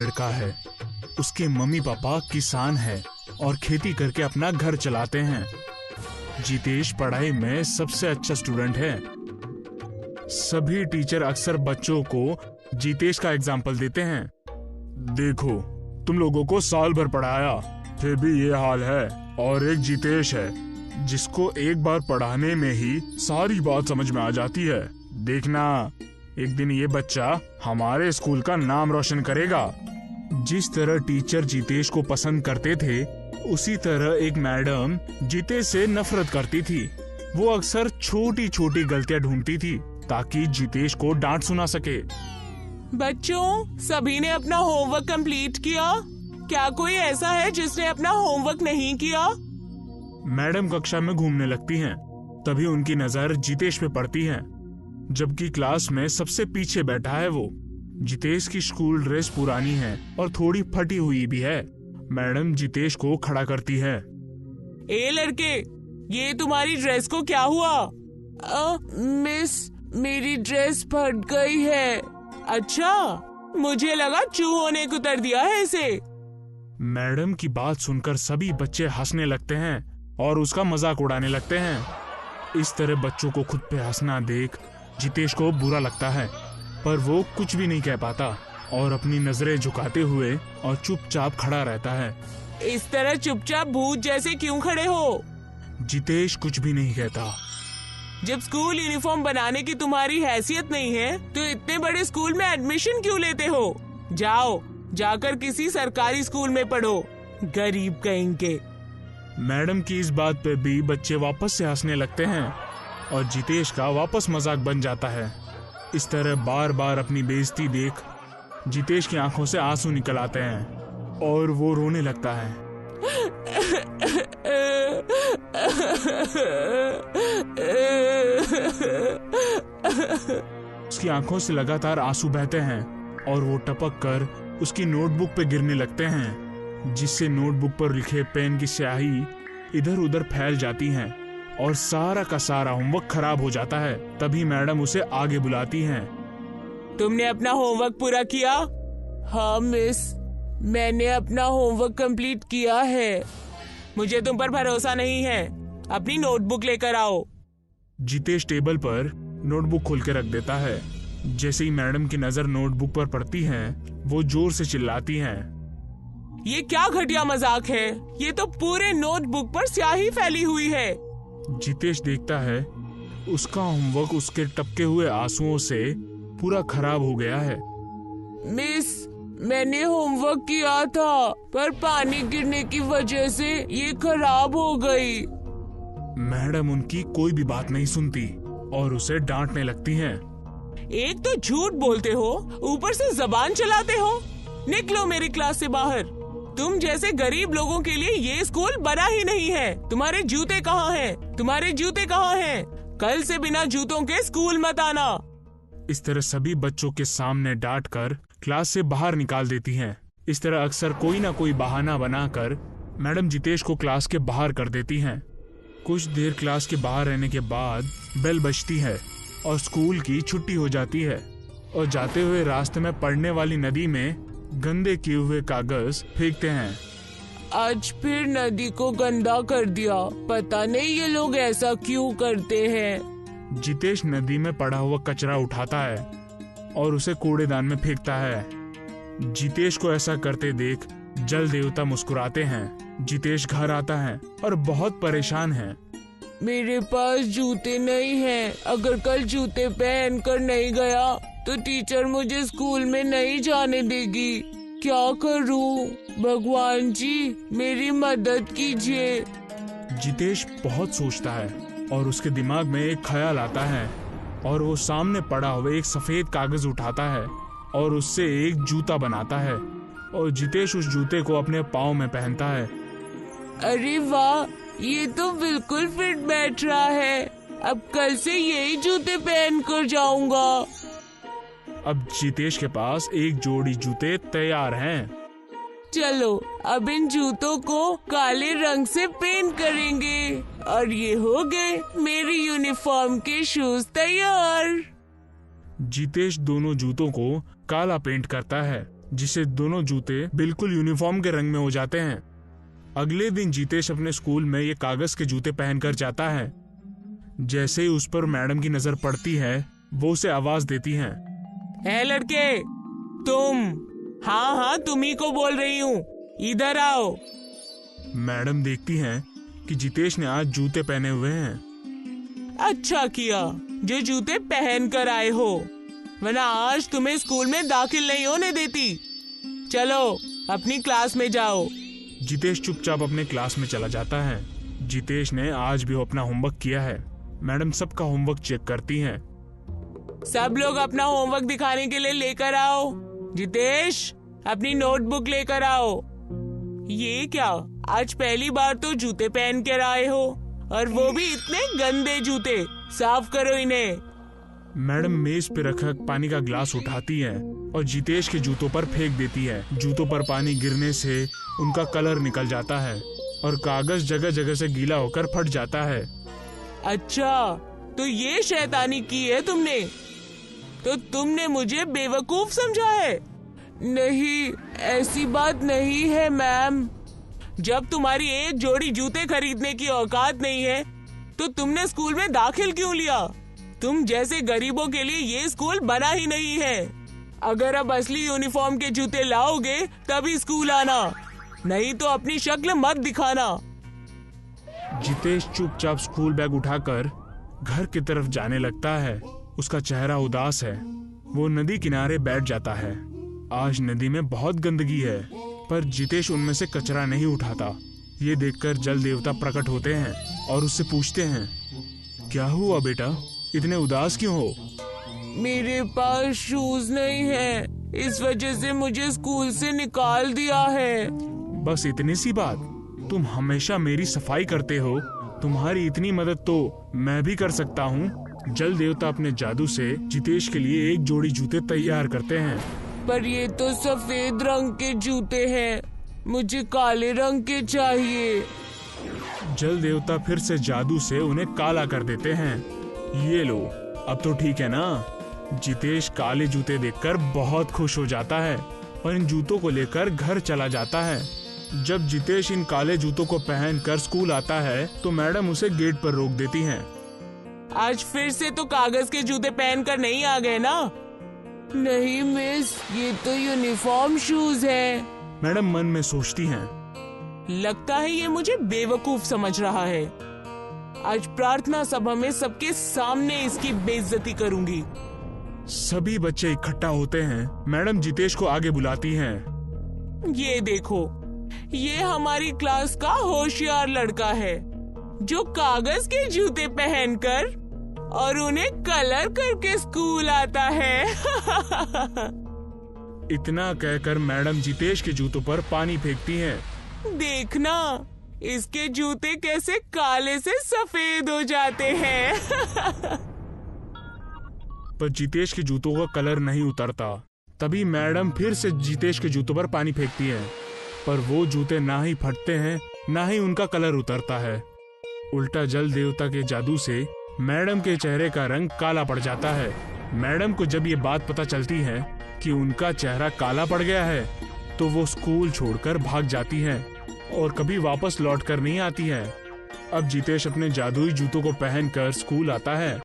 लड़का है। उसके मम्मी पापा किसान हैं और खेती करके अपना घर चलाते हैं। जितेश पढ़ाई में सबसे अच्छा स्टूडेंट है। सभी टीचर अक्सर बच्चों को जितेश का एग्जाम्पल देते हैं। देखो, तुम लोगों को साल भर पढ़ाया, फिर भी ये हाल है। और एक जितेश है जिसको एक बार पढ़ाने में ही सारी बात समझ में आ जाती है। देखना, एक दिन ये बच्चा हमारे स्कूल का नाम रोशन करेगा। जिस तरह टीचर जितेश को पसंद करते थे, उसी तरह एक मैडम जितेश से नफरत करती थी। वो अक्सर छोटी छोटी गलतियां ढूंढती थी ताकि जितेश को डांट सुना सके। बच्चों, सभी ने अपना होमवर्क कंप्लीट किया? क्या कोई ऐसा है जिसने अपना होमवर्क नहीं किया? मैडम कक्षा में घूमने लगती हैं। तभी उनकी नजर जितेश पे पड़ती है, जबकि क्लास में सबसे पीछे बैठा है वो। जितेश की स्कूल ड्रेस पुरानी है और थोड़ी फटी हुई भी है। मैडम जितेश को खड़ा करती है। ए लड़के, ये तुम्हारी ड्रेस को क्या हुआ? मिस, मेरी ड्रेस फट गई है। अच्छा, मुझे लगा चूहों ने कुतर दिया है इसे। मैडम की बात सुनकर सभी बच्चे हंसने लगते हैं और उसका मजाक उड़ाने लगते हैं। इस तरह बच्चों को खुद पे हंसना देख जितेश को बुरा लगता है, पर वो कुछ भी नहीं कह पाता और अपनी नजरें झुकाते हुए और चुपचाप खड़ा रहता है। इस तरह चुपचाप भूत जैसे क्यों खड़े हो? जितेश कुछ भी नहीं कहता। जब स्कूल यूनिफॉर्म बनाने की तुम्हारी हैसियत नहीं है तो इतने बड़े स्कूल में एडमिशन क्यों लेते हो? जाओ, जाकर किसी सरकारी स्कूल में पढ़ो, गरीब कहेंगे। मैडम की इस बात पे भी बच्चे वापस से हंसने लगते हैं और जितेश का वापस मजाक बन जाता है। इस तरह बार बार अपनी बेइज्जती देख जितेश की आंखों से आंसू निकल आते हैं और वो रोने लगता है। उसकी आंखों से लगातार आंसू बहते हैं और वो टपक कर उसकी नोटबुक पे गिरने लगते हैं, जिससे नोटबुक पर लिखे पेन की स्याही इधर उधर फैल जाती हैं और सारा का सारा होमवर्क खराब हो जाता है। तभी मैडम उसे आगे बुलाती हैं। तुमने अपना होमवर्क पूरा किया? हाँ मिस, मैंने अपना होमवर्क कंप्लीट किया है। मुझे तुम पर भरोसा नहीं है, अपनी नोटबुक लेकर आओ। जितेश टेबल पर नोटबुक खोल के रख देता है। जैसे ही मैडम की नजर नोटबुक पर पड़ती है, वो जोर से चिल्लाती हैं। ये क्या घटिया मजाक है? ये तो पूरे नोटबुक पर स्याही फैली हुई है। जितेश देखता है उसका होमवर्क उसके टपके हुए आंसुओं से पूरा खराब हो गया है। मिस, मैंने होमवर्क किया था, पर पानी गिरने की वजह से ये खराब हो गई। मैडम उनकी कोई भी बात नहीं सुनती और उसे डांटने लगती हैं। एक तो झूठ बोलते हो, ऊपर से जबान चलाते हो। निकलो मेरी क्लास से बाहर। तुम जैसे गरीब लोगों के लिए ये स्कूल बना ही नहीं है। तुम्हारे जूते कहाँ हैं? तुम्हारे जूते कहाँ हैं? कल से बिना जूतों के स्कूल मत आना। इस तरह सभी बच्चों के सामने डांट कर क्लास से बाहर निकाल देती हैं। इस तरह अक्सर कोई ना कोई बहाना बनाकर मैडम जितेश को क्लास के बाहर कर देती हैं। कुछ देर क्लास के बाहर रहने के बाद बेल बजती है और स्कूल की छुट्टी हो जाती है और जाते हुए रास्ते में पड़ने वाली नदी में गंदे किए हुए कागज फेंकते हैं। आज फिर नदी को गंदा कर दिया। पता नहीं ये लोग ऐसा क्यों करते हैं। जितेश नदी में पड़ा हुआ कचरा उठाता है और उसे कूड़ेदान में फेंकता है। जितेश को ऐसा करते देख जल देवता मुस्कुराते हैं। जितेश घर आता है और बहुत परेशान है। मेरे पास जूते नहीं हैं। अगर कल जूते पहन कर नहीं गया तो टीचर मुझे स्कूल में नहीं जाने देगी। क्या करूं? भगवान जी, मेरी मदद कीजिए। जितेश बहुत सोचता है और उसके दिमाग में एक ख्याल आता है और वो सामने पड़ा हुआ एक सफेद कागज उठाता है और उससे एक जूता बनाता है और जितेश उस जूते को अपने पाँव में पहनता है। अरे वाह, ये तो बिल्कुल फिट बैठ रहा है। अब कल से यही जूते पहन कर जाऊंगा। अब जितेश के पास एक जोड़ी जूते तैयार हैं। चलो, अब इन जूतों को काले रंग से पेंट करेंगे और ये हो गए मेरी यूनिफॉर्म के शूज तैयार। जितेश दोनों जूतों को काला पेंट करता है जिससे दोनों जूते बिल्कुल यूनिफॉर्म के रंग में हो जाते हैं। अगले दिन जितेश अपने स्कूल में ये कागज के जूते पहनकर जाता है। जैसे ही उस पर मैडम की नजर पड़ती है, वो उसे आवाज देती हैं। ए लड़के, तुम। हाँ हाँ, तुम ही को बोल रही हूँ, इधर आओ। मैडम देखती हैं कि जितेश ने आज जूते पहने हुए हैं। अच्छा किया जो जूते पहन कर आए हो, वरना आज तुम्हें स्कूल में दाखिल नहीं होने देती। चलो अपनी क्लास में जाओ। जितेश चुपचाप अपने क्लास में चला जाता है। जितेश ने आज भी अपना होमवर्क किया है। मैडम सबका होमवर्क चेक करती हैं। सब लोग अपना होमवर्क दिखाने के लिए लेकर आओ। जितेश, अपनी नोटबुक लेकर आओ। ये क्या, आज पहली बार तो जूते पहन कर आए हो, और वो भी इतने गंदे जूते। साफ करो इन्हें। मैडम मेज पे रखा पानी का ग्लास उठाती है और जितेश के जूतों पर फेंक देती है। जूतों पर पानी गिरने से उनका कलर निकल जाता है और कागज जगह जगह से गीला होकर फट जाता है। अच्छा, तो ये शैतानी की है तुमने? तो तुमने मुझे बेवकूफ समझा है? नहीं, ऐसी बात नहीं है मैम। जब तुम्हारी एक जोड़ी जूते खरीदने की औकात नहीं है, तो तुमने स्कूल में दाखिल क्यों लिया? तुम जैसे गरीबों के लिए ये स्कूल बना ही नहीं है। अगर अब असली यूनिफॉर्म के जूते लाओगे तभी स्कूल आना, नहीं तो अपनी शक्ल मत दिखाना। जितेश चुपचाप स्कूल बैग उठाकर घर की तरफ जाने लगता है। उसका चेहरा उदास है। वो नदी किनारे बैठ जाता है। आज नदी में बहुत गंदगी है, पर जितेश उनमें से कचरा नहीं उठाता। ये देखकर जल देवता प्रकट होते हैं और उससे पूछते हैं, क्या हुआ बेटा, इतने उदास क्यों हो? मेरे पास शूज नहीं है, इस वजह से मुझे स्कूल से निकाल दिया है। बस इतनी सी बात? तुम हमेशा मेरी सफाई करते हो, तुम्हारी इतनी मदद तो मैं भी कर सकता हूँ। जल देवता अपने जादू से जितेश के लिए एक जोड़ी जूते तैयार करते हैं। पर ये तो सफेद रंग के जूते हैं, मुझे काले रंग के चाहिए। जल देवता फिर से जादू से उन्हें काला कर देते हैं। ये लो, अब तो ठीक है ना? जितेश काले जूते देखकर बहुत खुश हो जाता है और इन जूतों को लेकर घर चला जाता है। जब जितेश इन काले जूतों को पहनकर स्कूल आता है तो मैडम उसे गेट पर रोक देती हैं। आज फिर से तो कागज के जूते पहनकर नहीं आ गए ना? नहीं मिस, ये तो यूनिफॉर्म शूज है। मैडम मन में सोचती हैं, लगता है ये मुझे बेवकूफ समझ रहा है। आज प्रार्थना सभा में सबके सामने इसकी बेइज्जती करूंगी। सभी बच्चे इकट्ठा होते हैं। मैडम जितेश को आगे बुलाती हैं। ये देखो, ये हमारी क्लास का होशियार लड़का है जो कागज के जूते पहनकर और उन्हें कलर करके स्कूल आता है। इतना कहकर मैडम जितेश के जूतों पर पानी फेंकती हैं। देखना, इसके जूते कैसे काले से सफेद हो जाते हैं। पर जितेश के जूतों का कलर नहीं उतरता। तभी मैडम फिर से जितेश के जूतों पर पानी फेंकती है, पर वो जूते ना ही फटते हैं ना ही उनका कलर उतरता है। उल्टा जल देवता के जादू से मैडम के चेहरे का रंग काला पड़ जाता है। मैडम को जब ये बात पता चलती है कि उनका चेहरा काला पड़ गया है, तो वो स्कूल छोड़कर भाग जाती हैं और कभी वापस लौट कर नहीं आती है। अब जितेश अपने जादुई जूतों को पहनकर स्कूल आता है